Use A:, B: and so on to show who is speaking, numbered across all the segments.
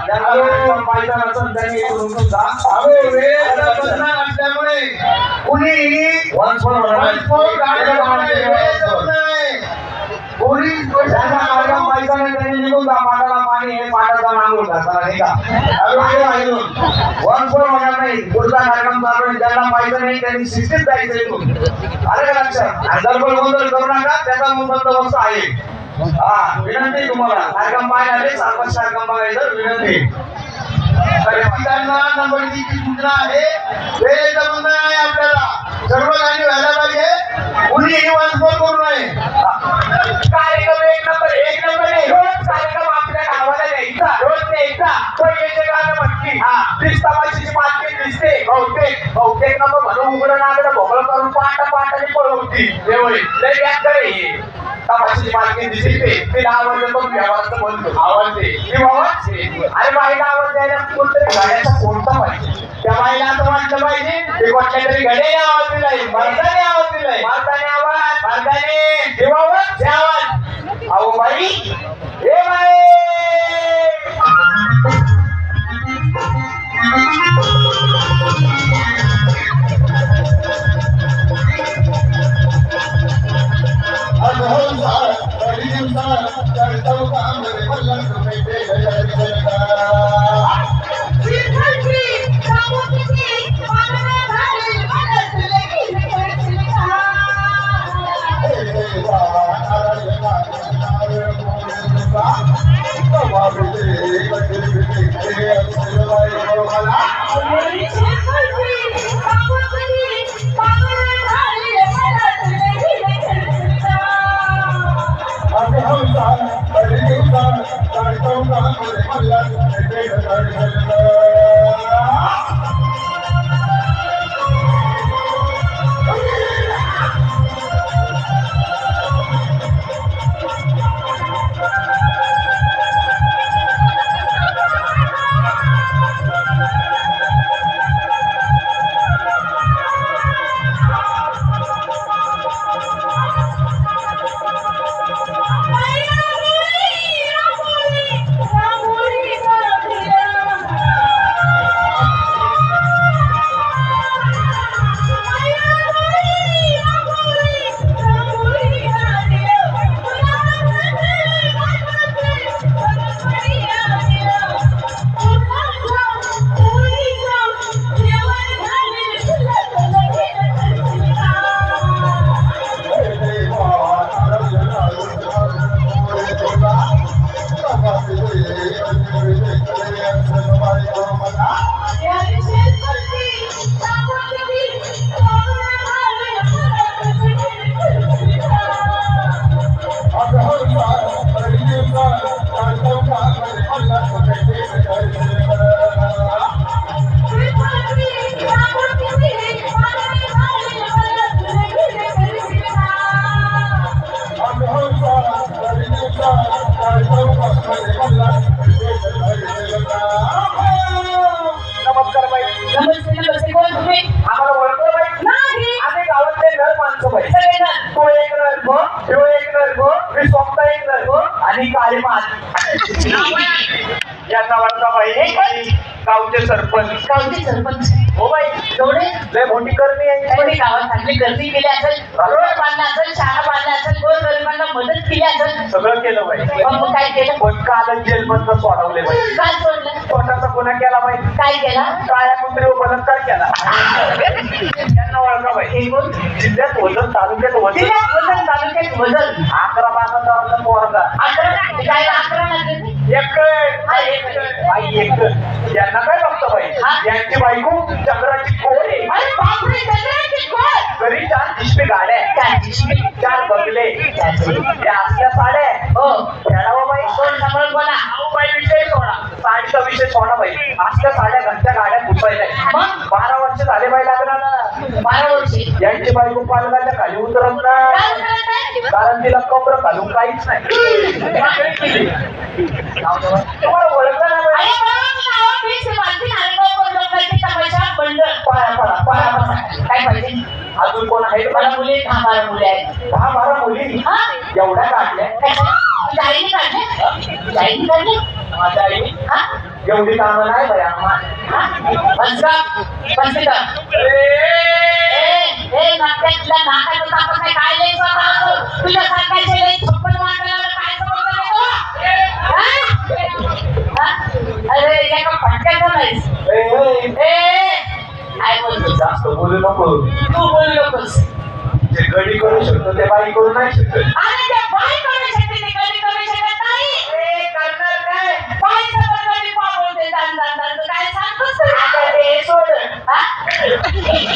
A: ज्यांना पाहिजे नसेल त्यांनी इकडून जा. असल्यामुळे कुणी वनस्फोट त्यांनी निघून जा. पाटाला पाणी हे पाटाचा नांगून घालताना नाही का वनस्फोट होणार नाही. पुढचा कार्यक्रम चालू आहे. ज्यांना पाहिजे नाही त्यांनी शिस्तीत जायचं इथून. आलं का लक्षात? गडबड गोंधळ करू नका. त्याचा बंदोबस्त आहे. हा विनंती तुम्हाला कार्यक्रम पाहायला आले सारखं कार्यक्रम बघायचं विनंती. नंबरची सूचना आहे. वेळेचं बंधन आहे आपल्याला. सर्व काही व्हायला पाहिजे. कुणीही वनस्फोट करू नये. कार्यक्रम एक नंबर आहे. रोज कार्यक्रम आपल्या गावाला द्यायचा. रोज द्यायचा. पहिल्याचे गाणं म्हणती दिसतामाशीची पालखी दिसते. बहुतेक नको म्हणून उघडं नागडं भोगळ करून पाटाने पळवती. लय व्याकडे ये तमाशीची पालखी दिसते. तिला आवडलं तो व्यवहाराचं बोलतो. आवडते ती बाबा. अरे बाईला आवाज द्यायला कोणतरी गाड्याचा कोणता पाहिजे. त्या बाईला असं वाटलं पाहिजे ते कोणत्या तरी गाड्याने आवाज दिलाय. माणसाने आवाज दिलाय. माणसाने आवाज माणसाने देवावर आवाज. अहो बाई हे बाई आणि काळी माती याचा वाटला पाहिजे. गावचे सरपंच हो बाई एवढे लय मोठी करणी आहे. गावात चांगली गर्दी केली असेल. रोड बांधला असेल. शाळा बांधला असेल. गोरगरिबांना मदत केली असेल. सगळं केलं बाई. मग काय केलं? पण काल जेलमधनं सोडवले बाई. काय सोडलं? स्वतःचा गुन्हा केला बाई. काय केला? काळ्या कुत्रीवर बलात्कार केला. त्यांना ओळखा बाई. जिल्ह्यात वजन तालुक्यात वजन 11-12 पोरगा. 11 यांना काय बघतं बाई. यांची बायको चंद्राची कोर आहे. घरी 4 जिष्मे गाड्या. 4 बंगले. या असल्या साड्या. खेळावं बाई. कोण सांभाळून बोला. बाई विषय सोडा. साडीचा विषय सोडा बाई. असल्या साड्या घरच्या गाड्या पुसायला. मग 12 वर्ष झाले बाई लागणार. 12 वर्ष यांची बायको पालकाच्या खाली उतरत नाही. कारण तिला कपडं घालून काहीच नाही. तुम्हाला ओळखलं ना बाई. काय पाहिजे अजून कोण आहे? मला मुली 10-12 मुली आहेत. 10-12 मुली एवढ्या काढल्या. एवढी कामं नाही बरं
B: काय लई तुझ्या सरकारचे लई छप्पन वाटलं काय समजलं अरे एका फटक्याचं नाहीस काय बोलतो
A: जास्त बोलू नको
B: तू बोलू नकोस
A: जे गडी करू शकतो ते बाई करू नाही शकत
B: आणि ते बाई करू शकते ते कधी करू शकत नाही
A: करणार काय
B: बाईचं पण कधी बोलते काय सांगतोस
A: ते सोड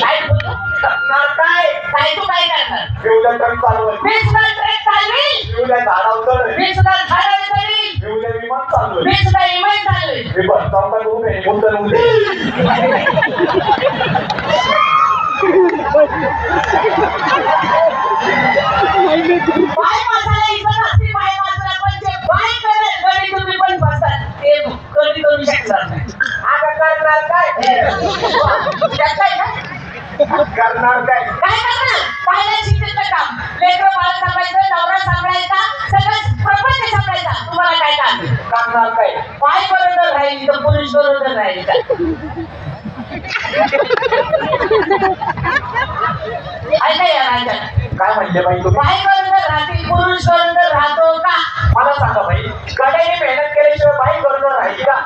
B: काय बोलतो
A: करणार काय
B: तू काय करणार
A: एवढ्या टन चालवत
B: मी सुद्धा ट्रेक चालवी
A: एवढ्या झाडावर
B: मी सुद्धा झाडावर चढील
A: एवढ्या विमान चालवत
B: मी सुद्धा इमान चालवी
A: हे बघ चौकात उभे मुंतर उभे
B: बाय माणसाला इज्जत असते बाय माणसाला पण जे बाय करेल कधी तुम्ही पण बसतात ते कधी करू शकणार नाही
A: आता करणार काय करणार काय
B: काय करणार पाहिलं शिकतेचं काम लेकरं बाळ सांभाळायचं नवरा सांभाळायचा सगळं प्रपंच सांभाळायचा तुम्हाला काय काम
A: करणार काय
B: बाय बरोबर राहील तर पुरुष बरोबर राहील ऐका या राजा
A: काय म्हणले बाई तुम्ही
B: बाय बरोबर राहतील पुरुष बरोबर राहतो का
A: मला सांगा बाई कड्याने मेहनत केल्याशिवाय बाई बरोबर राहील का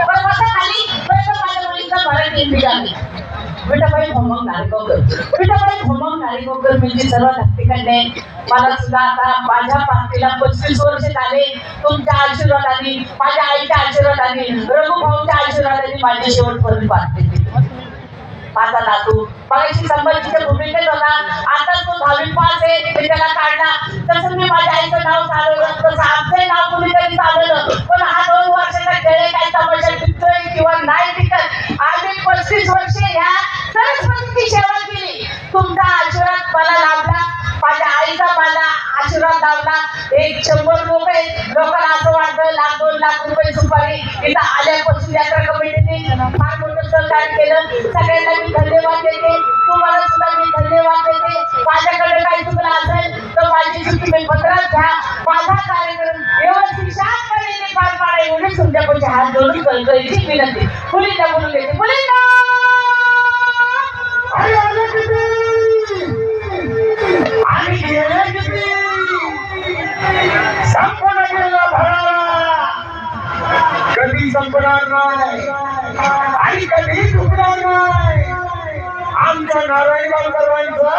B: पण बसा खाली बरोबर माझ्या मुलीचा मराठी बिघाडली विठाबाई भोमक नारेगावकर म्हणजे सर्व धाकटीकडे मला सुद्धा आता माझ्या पार्टीला 35 वर्ष झाले तुमच्या आशीर्वादाने माझ्या आईच्या आशीर्वादाने रघुभाऊच्या आशीर्वादाने माझी शेवटपर्यंत पार्टी माझा नातू मगाशी संभाजीच्या भूमिकेत होता आता तो 10वी पास आहे मी त्याला काढला तसं मी माझ्या आईचं नाव चालवलं तसं आमचंही नाव कुणीतरी चालवलं पण हा 2 वर्षाचा खेळ काय तमाशा टिकतोय किंवा नाही टिकत आम्ही 35 वर्षे ह्या सरस्वतीची सेवा केली तुमचा आशीर्वाद मला लाभला माझ्या आईचा मला आशीर्वाद लाभला 100 लोकांना असं वाटतं लाख 2 लाख रुपये सुपारी इथं आल्यापासून यात्रा कमिटीने फार मोठं सहकार्य केलं सगळ्यांना मी धन्यवाद देते तुम्हाला सुद्धा मी धन्यवाद देते माझ्याकडे काही चुकलं असेल तर माझी चुकी मी पत्रात घ्या माझा कार्यक्रम व्यवस्थित शांतपणे पार पाडा एवढी तुमच्याकडचे हात जोडून कळकळीची विनंती मुलींना बोलून घेते मुलींना
A: कधी संपणार नाही आणि कधी चुकणार नाही आमच्या नारायण गावकरांचा